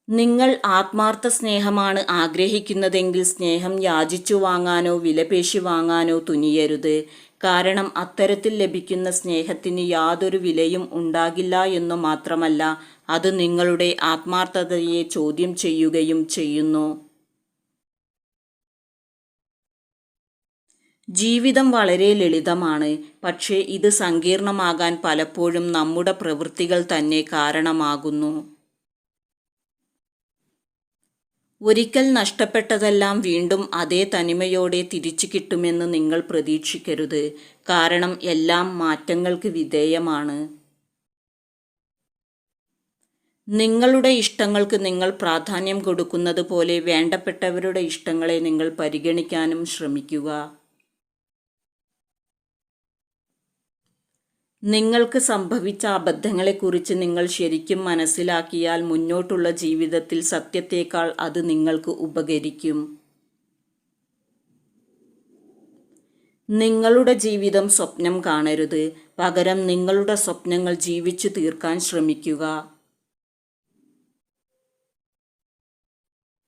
നിങ്ങൾ ആത്മാർത്ഥ സ്നേഹമാണ് ആഗ്രഹിക്കുന്നതെങ്കിൽ സ്നേഹം യാചിച്ചു വാങ്ങാനോ വിലപേശി വാങ്ങാനോ തുനിയരുത്. കാരണം അത്തരത്തിൽ ലഭിക്കുന്ന സ്നേഹത്തിന് യാതൊരു വിലയും ഉണ്ടാകില്ല എന്നു മാത്രമല്ല, അത് നിങ്ങളുടെ ആത്മാർത്ഥതയെ ചോദ്യം ചെയ്യുകയും ചെയ്യുന്നു. ജീവിതം വളരെ ലളിതമാണ്. പക്ഷേ ഇത് സങ്കീർണമാകാൻ പലപ്പോഴും നമ്മുടെ പ്രവൃത്തികൾ തന്നെ കാരണമാകുന്നു. ഒരിക്കൽ നഷ്ടപ്പെട്ടതെല്ലാം വീണ്ടും അതേ തനിമയോടെ തിരിച്ചു കിട്ടുമെന്ന് നിങ്ങൾ പ്രതീക്ഷിക്കരുത്. കാരണം എല്ലാം മാറ്റങ്ങൾക്ക് വിധേയമാണ്. നിങ്ങളുടെ ഇഷ്ടങ്ങൾക്ക് നിങ്ങൾ പ്രാധാന്യം കൊടുക്കുന്നത് പോലെ വേണ്ടപ്പെട്ടവരുടെ ഇഷ്ടങ്ങളെ നിങ്ങൾ പരിഗണിക്കാനും ശ്രമിക്കുക. നിങ്ങൾക്ക് സംഭവിച്ച അബദ്ധങ്ങളെക്കുറിച്ച് നിങ്ങൾ ശരിക്കും മനസ്സിലാക്കിയാൽ മുന്നോട്ടുള്ള ജീവിതത്തിൽ സത്യത്തേക്കാൾ അത് നിങ്ങൾക്ക് ഉപകരിക്കും. നിങ്ങളുടെ ജീവിതം സ്വപ്നം കാണരുത്. പകരം നിങ്ങളുടെ സ്വപ്നങ്ങൾ ജീവിച്ചു തീർക്കാൻ ശ്രമിക്കുക.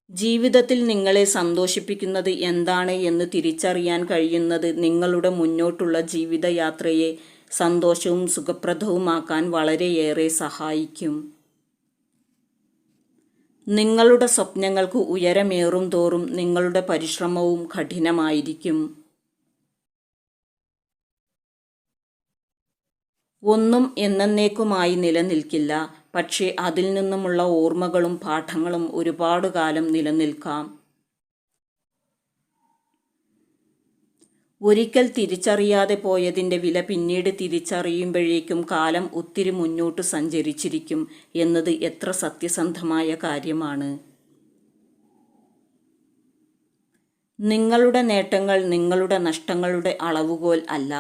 ജീവിതത്തിൽ നിങ്ങളെ സന്തോഷിപ്പിക്കുന്നത് എന്താണ് എന്ന് തിരിച്ചറിയാൻ കഴിയുന്നത് നിങ്ങളുടെ മുന്നോട്ടുള്ള ജീവിതയാത്രയെ സന്തോഷവും സുഖപ്രദവുമാക്കാൻ വളരെയേറെ സഹായിക്കും. നിങ്ങളുടെ സ്വപ്നങ്ങൾക്ക് ഉയരമേറും തോറും നിങ്ങളുടെ പരിശ്രമവും കഠിനമായിരിക്കും. ഒന്നും എന്നേക്കുമായി നിലനിൽക്കില്ല. പക്ഷേ അതിൽ നിന്നുമുള്ള ഓർമ്മകളും പാഠങ്ങളും ഒരുപാട് കാലം നിലനിൽക്കാം. ഒരിക്കൽ തിരിച്ചറിയാതെ പോയതിൻ്റെ വില പിന്നീട് തിരിച്ചറിയുമ്പോഴേക്കും കാലം ഒത്തിരി മുന്നോട്ട് സഞ്ചരിച്ചിരിക്കും എന്നത് എത്ര സത്യസന്ധമായ കാര്യമാണ്. നിങ്ങളുടെ നേട്ടങ്ങൾ നിങ്ങളുടെ നഷ്ടങ്ങളുടെ അളവുകോൽ അല്ല.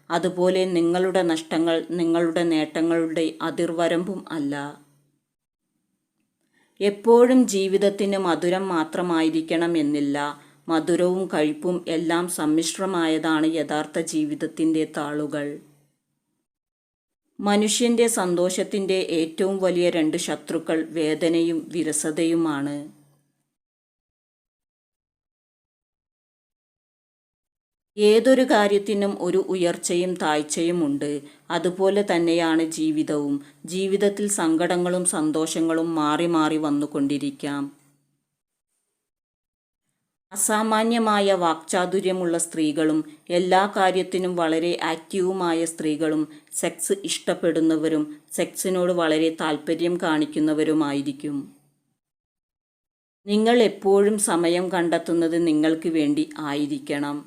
അതുപോലെ നിങ്ങളുടെ നഷ്ടങ്ങൾ നിങ്ങളുടെ നേട്ടങ്ങളുടെ അതിർവരമ്പും അല്ല. എപ്പോഴും ജീവിതത്തിന് മധുരം മാത്രമായിരിക്കണം എന്നില്ല. മധുരവും കയ്പും എല്ലാം സമ്മിശ്രമായതാണ് യഥാർത്ഥ ജീവിതത്തിൻ്റെ താളുകൾ. മനുഷ്യൻ്റെ സന്തോഷത്തിൻ്റെ ഏറ്റവും വലിയ രണ്ട് ശത്രുക്കൾ വേദനയും വിരസതയുമാണ്. ഏതൊരു കാര്യത്തിനും ഒരു ഉയർച്ചയും താഴ്ചയും ഉണ്ട്. അതുപോലെ തന്നെയാണ് ജീവിതവും. ജീവിതത്തിൽ സങ്കടങ്ങളും സന്തോഷങ്ങളും മാറി മാറി വന്നുകൊണ്ടിരിക്കാം. അസാമാന്യമായ വാക്ചാതുര്യമുള്ള സ്ത്രീകളും എല്ലാ കാര്യത്തിനും വളരെ ആക്റ്റീവുമായ സ്ത്രീകളും സെക്സ് ഇഷ്ടപ്പെടുന്നവരും സെക്സിനോട് വളരെ താല്പര്യം കാണിക്കുന്നവരുമായിരിക്കും. നിങ്ങൾ എപ്പോഴും സമയം കണ്ടെത്തുന്നത് നിങ്ങൾക്ക് വേണ്ടി ആയിരിക്കണം.